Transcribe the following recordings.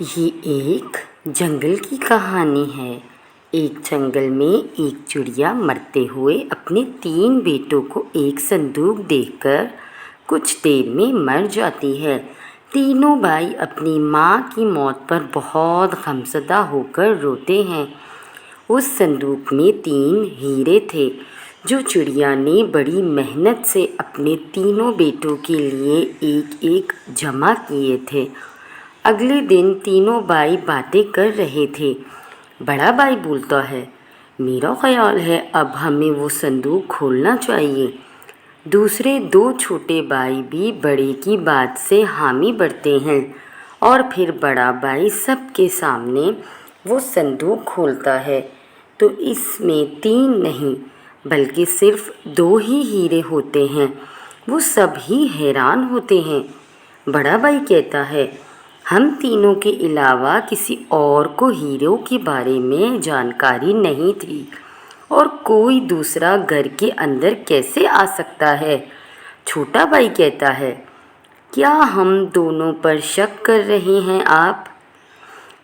یہ ایک جنگل کی کہانی ہے۔ ایک جنگل میں ایک چڑیا مرتے ہوئے اپنے 3 بیٹوں کو ایک صندوق دیکھ کر کچھ دیر میں مر جاتی ہے۔ تینوں بھائی اپنی ماں کی موت پر بہت غمزدہ ہو کر روتے ہیں۔ اس صندوق میں 3 ہیرے تھے جو چڑیا نے بڑی محنت سے اپنے تینوں بیٹوں کے لیے ایک ایک جمع کیے تھے۔ اگلے دن تینوں بھائی باتیں کر رہے تھے۔ بڑا بھائی بولتا ہے، میرا خیال ہے اب ہمیں وہ صندوق کھولنا چاہیے۔ دوسرے 2 چھوٹے بھائی بھی بڑے کی بات سے حامی بھرتے ہیں اور پھر بڑا بھائی سب کے سامنے وہ صندوق کھولتا ہے تو اس میں 3 نہیں بلکہ صرف 2 ہی ہیرے ہوتے ہیں۔ وہ سب ہی حیران ہوتے ہیں۔ بڑا بھائی کہتا ہے، ہم تینوں کے علاوہ کسی اور کو ہیروں کے بارے میں جانکاری نہیں تھی، اور کوئی دوسرا گھر کے اندر کیسے آ سکتا ہے؟ چھوٹا بھائی کہتا ہے، کیا ہم دونوں پر شک کر رہے ہیں آپ؟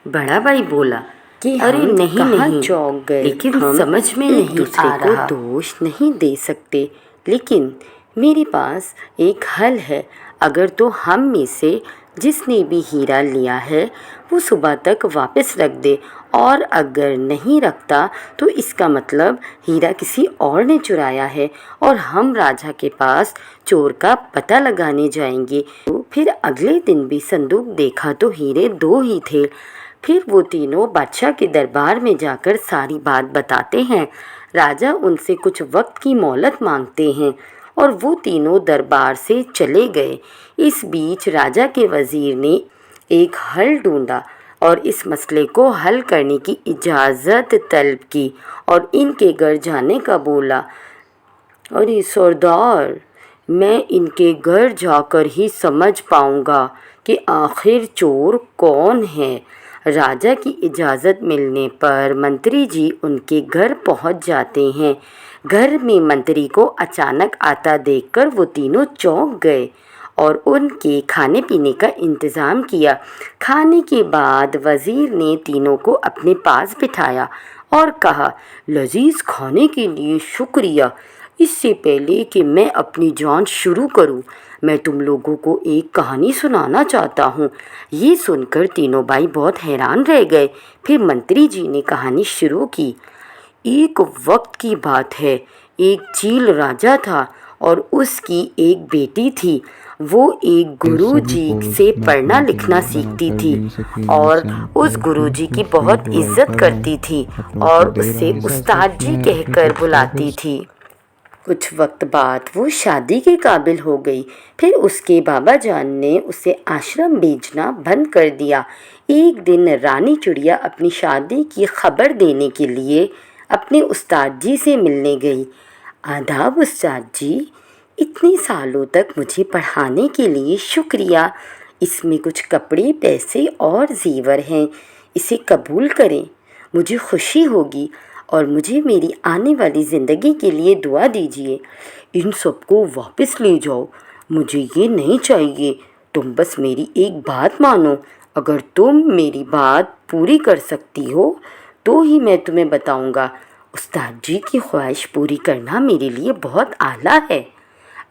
بڑا بھائی بولا کہ ارے نہیں چونک گئے، لیکن سمجھ میں نہیں آ رہا، دوش نہیں دے سکتے، لیکن میرے پاس ایک حل ہے۔ اگر تو ہم میں سے جس نے بھی ہیرا لیا ہے وہ صبح تک واپس رکھ دے، اور اگر نہیں رکھتا تو اس کا مطلب ہیرا کسی اور نے چرایا ہے اور ہم راجا کے پاس چور کا پتہ لگانے جائیں گے۔ پھر اگلے دن بھی صندوق دیکھا تو ہیرے 2 ہی تھے۔ پھر وہ تینوں بادشاہ کے دربار میں جا کر ساری بات بتاتے ہیں۔ راجا ان سے کچھ وقت کی مہلت مانگتے ہیں اور وہ تینوں دربار سے چلے گئے۔ اس بیچ راجا کے وزیر نے ایک حل ڈھونڈا اور اس مسئلے کو حل کرنے کی اجازت طلب کی اور ان کے گھر جانے کا بولا۔ ارے سردار، میں ان کے گھر جا کر ہی سمجھ پاؤں گا کہ آخر چور کون ہے۔ راجا کی اجازت ملنے پر منتری جی ان کے گھر پہنچ جاتے ہیں۔ گھر میں منتری کو اچانک آتا دیکھ کر وہ تینوں چونک گئے اور ان کے کھانے پینے کا انتظام کیا۔ کھانے کے بعد وزیر نے تینوں کو اپنے پاس بٹھایا اور کہا، لذیذ کھانے کے لیے شکریہ۔ اس سے پہلے کہ میں اپنی جان شروع کروں، میں تم لوگوں کو ایک کہانی سنانا چاہتا ہوں۔ یہ سن کر تینوں بھائی بہت حیران رہ گئے۔ پھر منتری جی نے کہانی شروع کی۔ ایک وقت کی بات ہے، ایک چیل راجا تھا اور اس کی ایک بیٹی تھی۔ وہ ایک گرو جی سے پڑھنا لکھنا سیکھتی تھی اور اس گرو جی کی بہت عزت کرتی تھی اور اسے استاد جی کہہ کر بلاتی تھی۔ کچھ وقت بعد وہ شادی کے قابل ہو گئی۔ پھر اس کے بابا جان نے اسے آشرم بھیجنا بند کر دیا۔ ایک دن رانی چڑیا اپنی شادی کی خبر دینے کے لیے اپنے استاد جی سے ملنے گئی۔ آداب استاد جی، اتنے سالوں تک مجھے پڑھانے کے لیے شکریہ۔ اس میں کچھ کپڑے، پیسے اور زیور ہیں، اسے قبول کریں، مجھے خوشی ہوگی اور مجھے میری آنے والی زندگی کے لیے دعا دیجیے۔ ان سب کو واپس لے جاؤ، مجھے یہ نہیں چاہیے۔ تم بس میری ایک بات مانو، اگر تم میری بات پوری کر سکتی ہو تو ہی میں تمہیں بتاؤں گا۔ استاد جی کی خواہش پوری کرنا میرے لیے بہت اعلیٰ ہے۔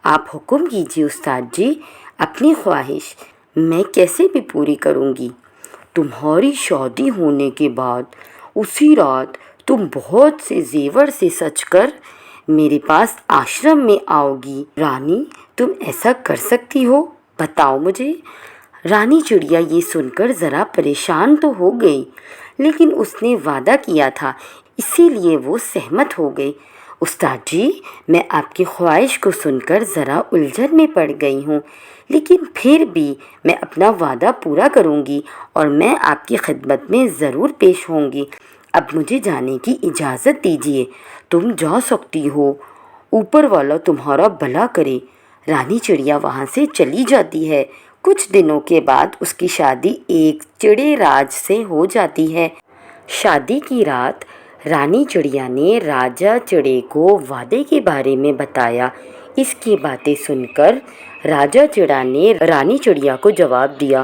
آپ حکم کیجیے استاد جی، اپنی خواہش میں کیسے بھی پوری کروں گی۔ تمہاری شادی ہونے کے بعد اسی رات تم بہت سے زیور سے سج کر میرے پاس آشرم میں آؤ گی۔ رانی، تم ایسا کر سکتی ہو؟ بتاؤ مجھے۔ رانی چڑیا یہ سن کر ذرا پریشان تو ہو گئی، لیکن اس نے وعدہ کیا تھا، اسی لیے وہ سہمت ہو گئی۔ استاد جی، میں آپ کی خواہش کو سن کر ذرا الجھن میں پڑ گئی ہوں، لیکن پھر بھی میں اپنا وعدہ پورا کروں گی اور میں آپ کی خدمت میں ضرور پیش ہوں گی۔ اب مجھے جانے کی اجازت دیجیے۔ تم جا سکتی ہو، اوپر والا تمہارا بھلا کرے۔ رانی چڑیا وہاں سے چلی جاتی ہے۔ کچھ دنوں کے بعد اس کی شادی ایک چڑے راج سے ہو جاتی ہے۔ شادی کی رات رانی چڑیا نے راجا چڑے کو وعدے کے بارے میں بتایا۔ اس کی باتیں سن کر راجا چڑا نے رانی چڑیا کو جواب دیا،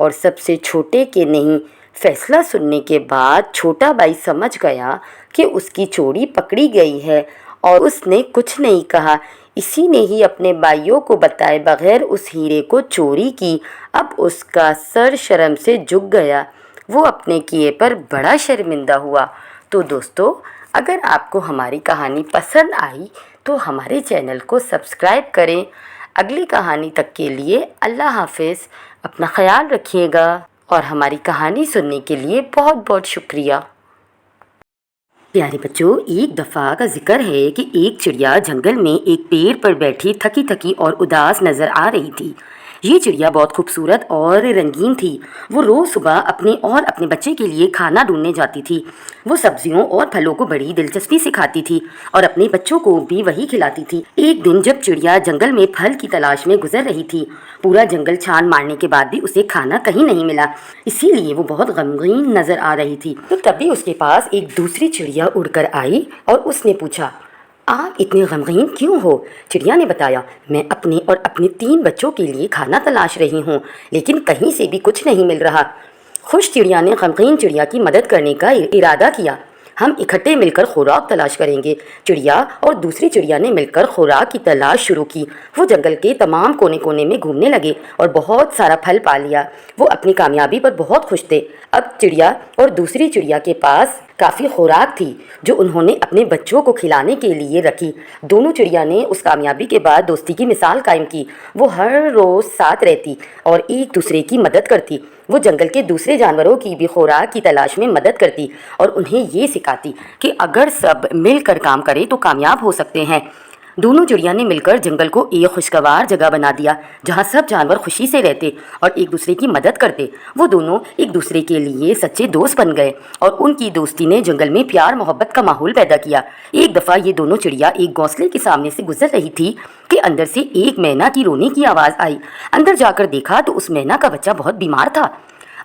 اور سب سے چھوٹے کے نہیں۔ فیصلہ سننے کے بعد چھوٹا بھائی سمجھ گیا کہ اس کی چوری پکڑی گئی ہے اور اس نے کچھ نہیں کہا۔ اسی نے ہی اپنے بھائیوں کو بتائے بغیر اس ہیرے کو چوری کی۔ اب اس کا سر شرم سے جھک گیا، وہ اپنے کیے پر بڑا شرمندہ ہوا۔ تو دوستو، اگر آپ کو ہماری کہانی پسند آئی تو ہمارے چینل کو سبسکرائب کریں۔ اگلی کہانی تک کے لیے اللہ حافظ، اپنا خیال رکھیے گا اور ہماری کہانی سننے کے لیے بہت بہت شکریہ۔ پیارے بچوں، ایک دفعہ کا ذکر ہے کہ ایک چڑیا جنگل میں ایک پیڑ پر بیٹھی تھکی تھکی اور اداس نظر آ رہی تھی۔ یہ چڑیا بہت خوبصورت اور رنگین تھی۔ وہ روز صبح اپنے اور اپنے بچے کے لیے کھانا ڈھونڈنے جاتی تھی۔ وہ سبزیوں اور پھلوں کو بڑی دلچسپی سے کھاتی تھی اور اپنے بچوں کو بھی وہی کھلاتی تھی۔ ایک دن جب چڑیا جنگل میں پھل کی تلاش میں گزر رہی تھی، پورا جنگل چھان مارنے کے بعد بھی اسے کھانا کہیں نہیں ملا، اسی لیے وہ بہت غمگین نظر آ رہی تھی۔ تو تبھی اس کے پاس ایک دوسری چڑیا اڑ کر آئی اور اس نے پوچھا، آپ اتنے غمگین کیوں ہو؟ چڑیا نے بتایا، میں اپنے اور اپنے 3 بچوں کے لیے کھانا تلاش رہی ہوں، لیکن کہیں سے بھی کچھ نہیں مل رہا۔ خوش چڑیا نے غمگین چڑیا کی مدد کرنے کا ارادہ کیا۔ ہم اکٹھے مل کر خوراک تلاش کریں گے۔ چڑیا اور دوسری چڑیا نے مل کر خوراک کی تلاش شروع کی۔ وہ جنگل کے تمام کونے کونے میں گھومنے لگے اور بہت سارا پھل پا لیا۔ وہ اپنی کامیابی پر بہت خوش تھے۔ اب چڑیا اور دوسری چڑیا کے پاس کافی خوراک تھی جو انہوں نے اپنے بچوں کو کھلانے کے لیے رکھی۔ دونوں چڑیا نے اس کامیابی کے بعد دوستی کی مثال قائم کی۔ وہ ہر روز ساتھ رہتی اور ایک دوسرے کی مدد کرتی۔ وہ جنگل کے دوسرے جانوروں کی بھی خوراک کی تلاش میں مدد کرتی اور انہیں یہ سکھاتی کہ اگر سب مل کر کام کریں تو کامیاب ہو سکتے ہیں۔ دونوں چڑیا نے مل کر جنگل کو ایک خوشگوار جگہ بنا دیا جہاں سب جانور خوشی سے رہتے اور ایک دوسرے کی مدد کرتے۔ وہ دونوں ایک دوسرے کے لیے سچے دوست بن گئے اور ان کی دوستی نے جنگل میں پیار محبت کا ماحول پیدا کیا۔ ایک دفعہ یہ دونوں چڑیا ایک گھونسلے کے سامنے سے گزر رہی تھی کہ اندر سے ایک مینا کی رونے کی آواز آئی۔ اندر جا کر دیکھا تو اس مینا کا بچہ بہت بیمار تھا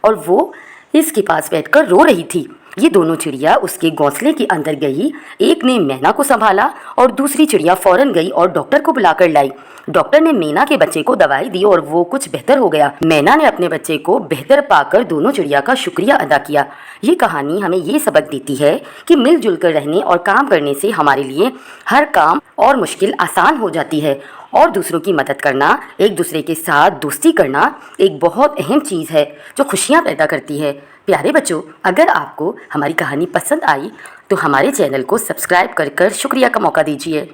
اور وہ اس کے پاس بیٹھ کر رو رہی تھی۔ یہ دونوں چڑیا اس کے گھونسلے کے اندر گئی۔ ایک نے مینا کو سنبھالا اور دوسری چڑیا فوراً گئی اور ڈاکٹر کو بلا کر لائی۔ ڈاکٹر نے مینا کے بچے کو دوائی دی اور وہ کچھ بہتر ہو گیا۔ مینا نے اپنے بچے کو بہتر پا کر دونوں چڑیا کا شکریہ ادا کیا۔ یہ کہانی ہمیں یہ سبق دیتی ہے کہ مل جل کر رہنے اور کام کرنے سے ہمارے لیے ہر کام اور مشکل آسان ہو جاتی ہے، اور دوسروں کی مدد کرنا، ایک دوسرے کے ساتھ دوستی کرنا ایک بہت اہم چیز ہے جو خوشیاں پیدا کرتی ہے۔ پیارے بچوں، اگر آپ کو ہماری کہانی پسند آئی تو ہمارے چینل کو سبسکرائب کر شکریہ کا موقع دیجیے۔